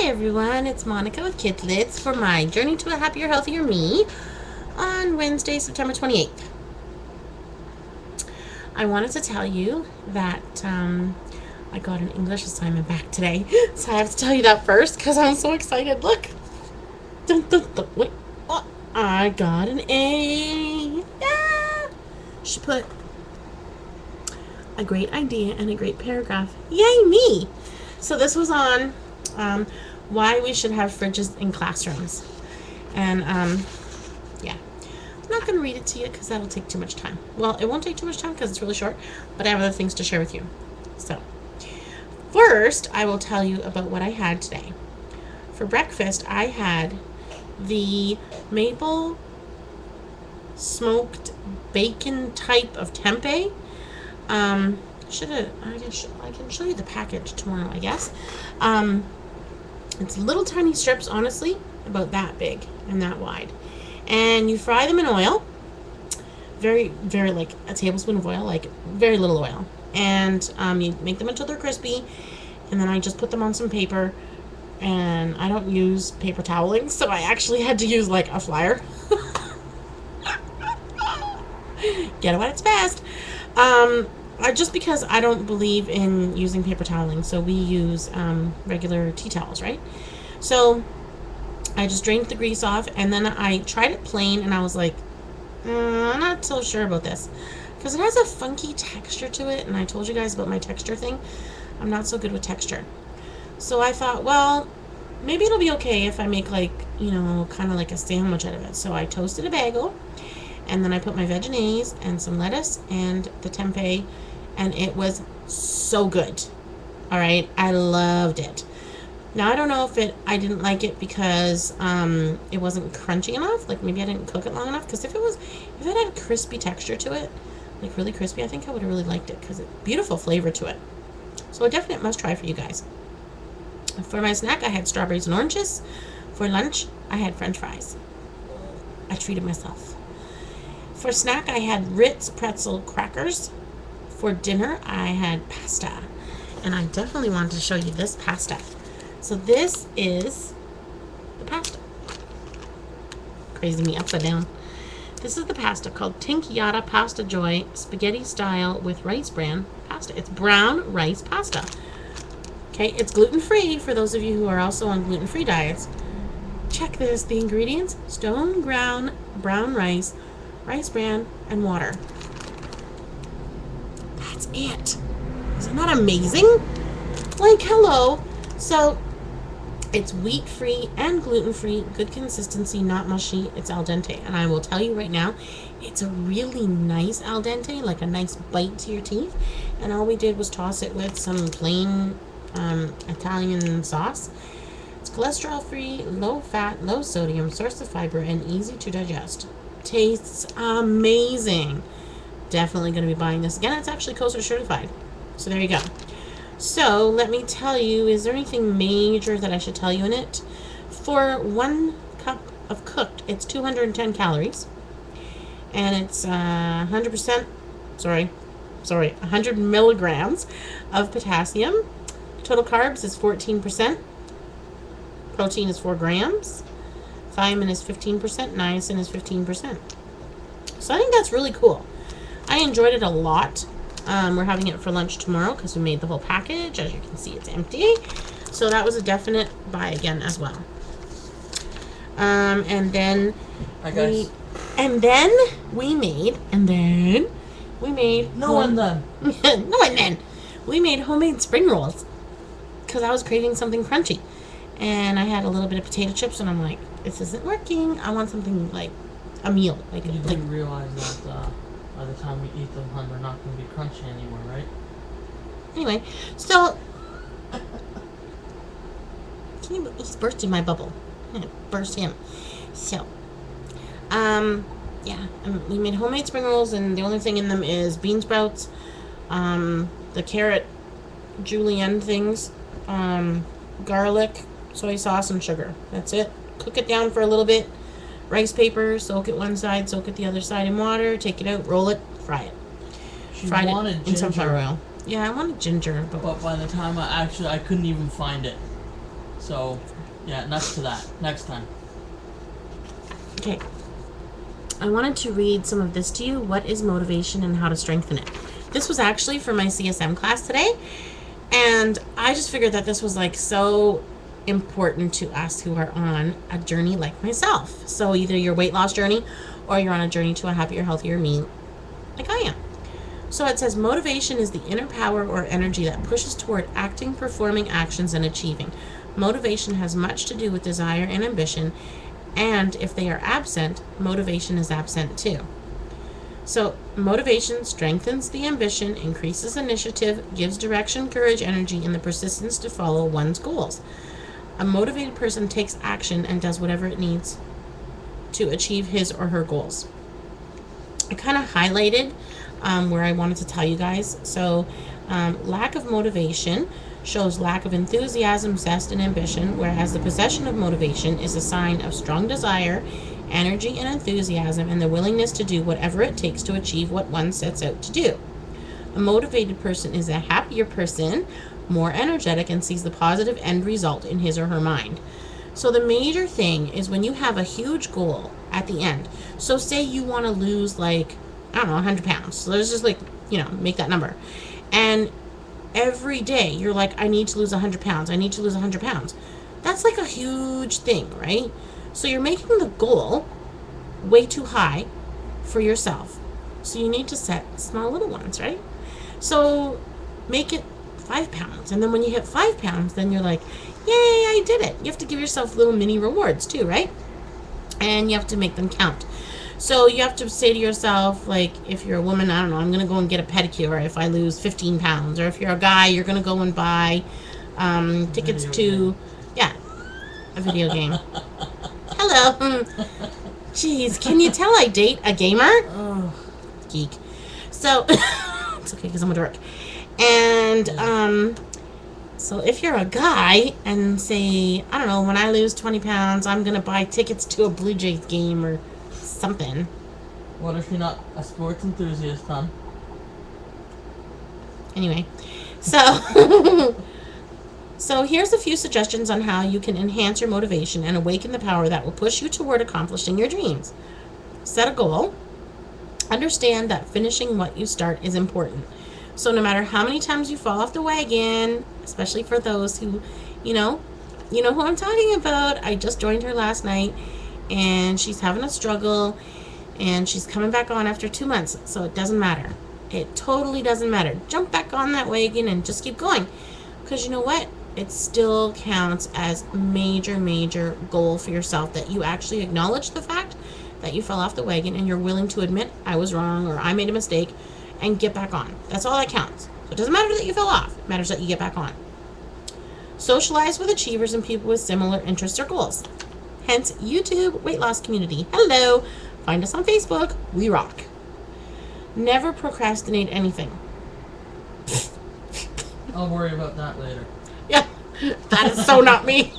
Hi everyone, it's Monica with KydzLydz for my Journey to a Happier, Healthier Me on Wednesday, September 28th. I wanted to tell you that I got an English assignment back today, so I have to tell you that first because I'm so excited. Look! Dun, dun, dun. Wait, oh, I got an A! Yeah! She put a great idea and a great paragraph. Yay, me! So this was on why we should have fridges in classrooms. And, yeah. I'm not going to read it to you because that'll take too much time. Well, it won't take too much time because it's really short, but I have other things to share with you. So, first, I will tell you about what I had today. For breakfast, I had the maple smoked bacon type of tempeh. I can show you the package tomorrow, I guess. It's little tiny strips, honestly, about that big and that wide. And you fry them in oil. Very, very, like a tablespoon of oil, like very little oil. And you make them until they're crispy. And then I just put them on some paper. And I don't use paper toweling, so I actually had to use like a flyer. Get it when it's fast. Just because I don't believe in using paper toweling, so we use regular tea towels, right? So I just drained the grease off, and then I tried it plain, and I was like, I'm not so sure about this, because it has a funky texture to it, and I told you guys about my texture thing. I'm not so good with texture. So I thought, well, maybe it'll be okay if I make like, you know, kind of like a sandwich out of it. So I toasted a bagel, and then I put my veggies and some lettuce and the tempeh, and it was so good. All right, I loved it. Now I don't know if I didn't like it because it wasn't crunchy enough. Like maybe I didn't cook it long enough. Because if it had a crispy texture to it, like really crispy, I think I would have really liked it because it's beautiful flavor to it. So a definite must try for you guys. For my snack, I had strawberries and oranges. For lunch, I had French fries. I treated myself. For snack, I had Ritz pretzel crackers. For dinner, I had pasta. And I definitely wanted to show you this pasta. So this is the pasta. Crazy me upside down. This is the pasta called Tinkyata Pasta Joy Spaghetti Style with Rice Bran Pasta. It's brown rice pasta. Okay, it's gluten-free for those of you who are also on gluten-free diets. Check this, the ingredients: stone ground brown rice, rice bran, and water. That's it. Isn't that amazing? Like, hello. So, it's wheat-free and gluten-free, good consistency, not mushy. It's al dente. And I will tell you right now, it's a really nice al dente, like a nice bite to your teeth. And all we did was toss it with some plain Italian sauce. It's cholesterol-free, low-fat, low-sodium, source of fiber, and easy to digest. Tastes amazing. Definitely going to be buying this again. It's actually kosher certified. So there you go. So let me tell you, is there anything major that I should tell you in it? For 1 cup of cooked, it's 210 calories. And it's 100%, 100 milligrams of potassium. Total carbs is 14%. Protein is 4 grams. Thiamine is 15%. Niacin is 15%. So I think that's really cool. I enjoyed it a lot. We're having it for lunch tomorrow because we made the whole package. As you can see, it's empty. So that was a definite buy again as well. And then Hi guys. we made we made homemade spring rolls because I was craving something crunchy, and I had a little bit of potato chips, and I'm like, this isn't working. I want something like a meal. Like you didn't realize that by the time we eat them, they're not going to be crunchy anymore, right? Anyway, so he's bursting my bubble. I'm gonna burst him. So, yeah, we made homemade spring rolls, and the only thing in them is bean sprouts, the carrot julienne things, garlic, soy sauce, and sugar. That's it. Cook it down for a little bit. Rice paper, soak it one side, soak it the other side in water, take it out, roll it, fry it. Fried it in sunflower oil. Yeah, I wanted ginger. But by the time I couldn't even find it. So, yeah, next to that. Next time. Okay. I wanted to read some of this to you. What is motivation and how to strengthen it? This was actually for my CSM class today. And I just figured that this was like so important to us who are on a journey like myself. So either your weight loss journey or you're on a journey to a happier, healthier me like I am. So it says motivation is the inner power or energy that pushes toward acting, performing actions, and achieving. Motivation has much to do with desire and ambition, and if they are absent, motivation is absent too. So motivation strengthens the ambition, increases initiative, gives direction, courage, energy, and the persistence to follow one's goals. A motivated person takes action and does whatever it needs to achieve his or her goals. I kind of highlighted where I wanted to tell you guys. So lack of motivation shows lack of enthusiasm, zest, and ambition, whereas the possession of motivation is a sign of strong desire, energy, and enthusiasm, and the willingness to do whatever it takes to achieve what one sets out to do. A motivated person is a happier person, more energetic, and sees the positive end result in his or her mind. So the major thing is when you have a huge goal at the end. So say you want to lose, like, I don't know, 100 pounds. So let's just, like, make that number. And every day you're like, I need to lose 100 pounds. I need to lose 100 pounds. That's like a huge thing, right? So you're making the goal way too high for yourself. So you need to set small little ones, right? So make it 5 pounds. And then when you hit 5 pounds, then you're like, yay, I did it. You have to give yourself little mini rewards too, right? And you have to make them count. So you have to say to yourself, like, if you're a woman, I don't know, I'm going to go and get a pedicure if I lose 15 pounds. Or if you're a guy, you're going to go and buy tickets to, a video game. Hello. Jeez, can you tell I date a gamer? Oh. Geek. So, it's okay because I'm at work. And, so if you're a guy and say, I don't know, when I lose 20 pounds, I'm going to buy tickets to a Blue Jays game or something. What if you're not a sports enthusiast, hon? Anyway, so so here's a few suggestions on how you can enhance your motivation and awaken the power that will push you toward accomplishing your dreams. Set a goal. Understand that finishing what you start is important. So no matter how many times you fall off the wagon, especially for those who, you know who I'm talking about. I just joined her last night, and she's having a struggle, and she's coming back on after 2 months, so it doesn't matter. It totally doesn't matter. Jump back on that wagon and just keep going, because you know what? It still counts as major goal for yourself, that you actually acknowledge the fact that you fell off the wagon and you're willing to admit, I was wrong or I made a mistake, and get back on. That's all that counts. So it doesn't matter that you fell off. It matters that you get back on. Socialize with achievers and people with similar interests or goals. Hence, YouTube weight loss community. Hello. Find us on Facebook. We rock. Never procrastinate anything. I'll worry about that later. Yeah, that is so not me.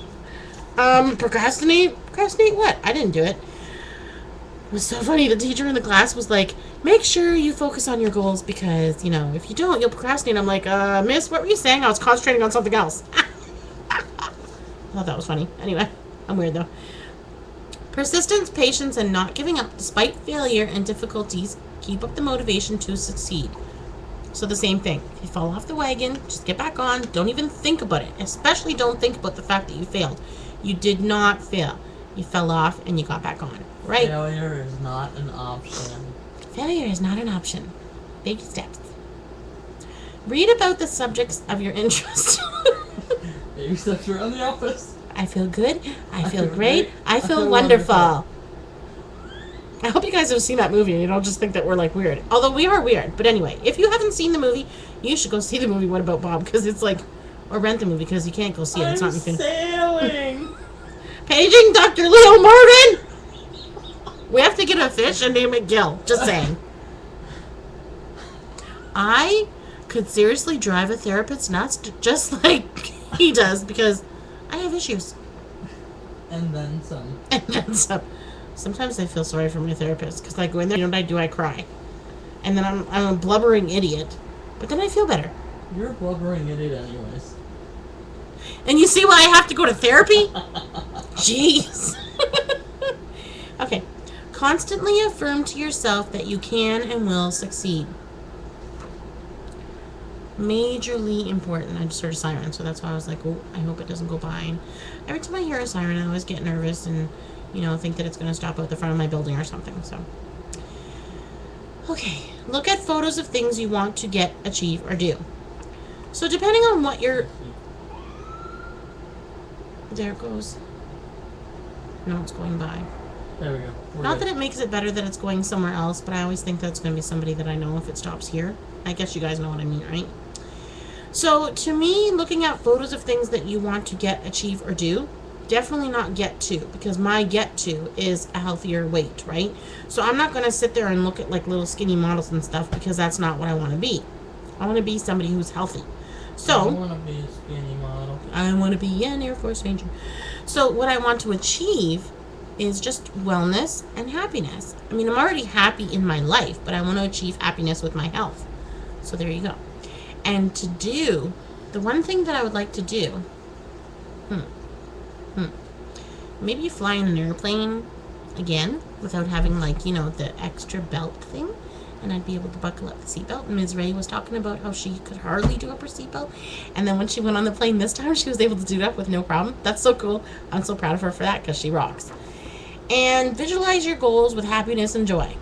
Procrastinate? Procrastinate what? I didn't do it. It was so funny. The teacher in the class was like, make sure you focus on your goals because, if you don't, you'll procrastinate. I'm like, miss, what were you saying? I was concentrating on something else. I thought that was funny. Anyway, I'm weird though. Persistence, patience, and not giving up despite failure and difficulties keep up the motivation to succeed. So the same thing. If you fall off the wagon, just get back on. Don't even think about it. Especially don't think about the fact that you failed. You did not fail. You fell off and you got back on. Right? Failure is not an option. Failure is not an option. Baby steps. Read about the subjects of your interest. Baby steps around the office. I feel good. I feel great. I feel wonderful. I hope you guys have seen that movie and you don't just think that we're like weird. Although we are weird. But anyway, if you haven't seen the movie, you should go see the movie What About Bob? Because it's like, or rent the movie because you can't go see it. It's not anything. Sailing. Paging Dr. Leo Martin. We have to get a fish and name it Gil. Just saying. I could seriously drive a therapist nuts just like he does because I have issues. And then some. And then some. Sometimes I feel sorry for my therapist because I go in there, I cry. And then I'm a blubbering idiot. But then I feel better. You're a blubbering idiot anyways. And you see why I have to go to therapy? Jeez. Okay. Constantly affirm to yourself that you can and will succeed. Majorly important. I just heard a siren, so that's why I was like, oh, I hope it doesn't go by. And every time I hear a siren, I always get nervous and, think that it's going to stop out the front of my building or something. So, okay. Look at photos of things you want to get, achieve, or do. So, depending on what you're... There it goes. No, it's going by. There we go. Not that it makes it better that it's going somewhere else, but I always think that's going to be somebody that I know if it stops here. I guess you guys know what I mean, right? So, to me, looking at photos of things that you want to get, achieve, or do, definitely not get to, because my get to is a healthier weight, right? So, I'm not going to sit there and look at, like, little skinny models and stuff, because that's not what I want to be. I want to be somebody who's healthy. So, I want to be a skinny model. I want to be an Air Force Ranger. So, what I want to achieve is just wellness and happiness. I mean, I'm already happy in my life, but I want to achieve happiness with my health. So there you go. And to do, the one thing that I would like to do, maybe fly in an airplane again without having, like, the extra belt thing. And I'd be able to buckle up the seatbelt. And Ms. Ray was talking about how she could hardly do up her seatbelt. And then when she went on the plane this time, she was able to do it up with no problem. That's so cool. I'm so proud of her for that because she rocks. And visualize your goals with happiness and joy.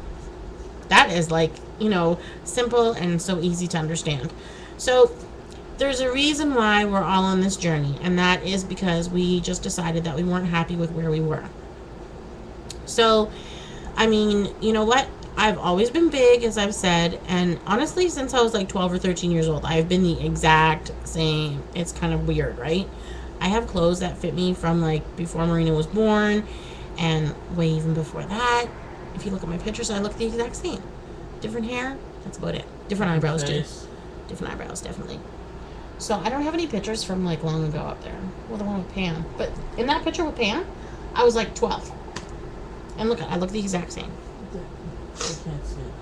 That is like, simple and so easy to understand. So there's a reason why we're all on this journey. And that is because we just decided that we weren't happy with where we were. So, I mean, you know what? I've always been big, as I've said. And honestly, since I was like 12 or 13 years old, I've been the exact same. It's kind of weird, right? I have clothes that fit me from like before Marina was born. And way even before that. If you look at my pictures, I look the exact same. Different hair, that's about it. Different eyebrows too. Different eyebrows, definitely. So I don't have any pictures from like long ago up there. Well, the one with Pam. But in that picture with Pam, I was like 12. And look, I look the exact same. I can't see it.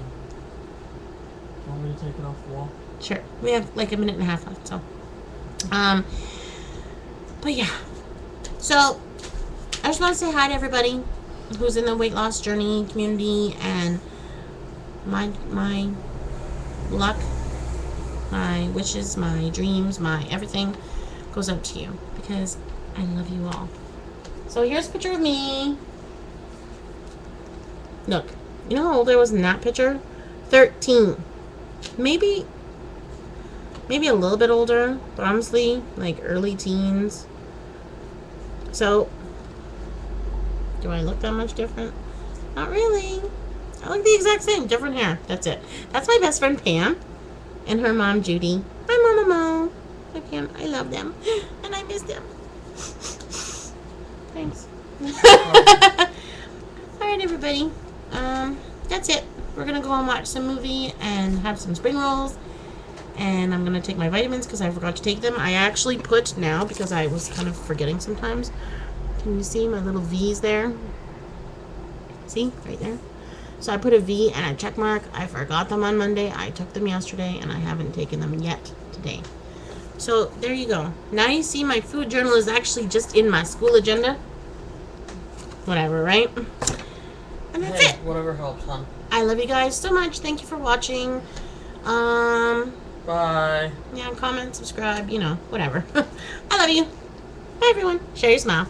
Want me to take it off the wall? Sure. We have like a minute and a half left, so. But yeah. So I just want to say hi to everybody who's in the weight loss journey community, and my luck, my wishes, my dreams, my everything goes out to you because I love you all. So here's a picture of me. Look, you know how old I was in that picture? 13. Maybe a little bit older, but honestly, like early teens. So do I look that much different? Not really. I look the exact same. Different hair. That's it. That's my best friend Pam and her mom Judy. Hi, Mama Mo. Hi, Pam. I love them. And I miss them. Thanks. Alright, everybody. That's it. We're going to go and watch some movie and have some spring rolls. And I'm going to take my vitamins because I forgot to take them. I actually put now, because I was kind of forgetting sometimes. Can you see my little V's there? See? Right there. So I put a V and a check mark. I forgot them on Monday. I took them yesterday, and I haven't taken them yet today. So there you go. Now you see my food journal is actually just in my school agenda. Whatever, right? And that's it. Whatever helps, hon. I love you guys so much. Thank you for watching. Bye. Yeah, comment, subscribe, whatever. I love you. Bye, everyone. Share your smile.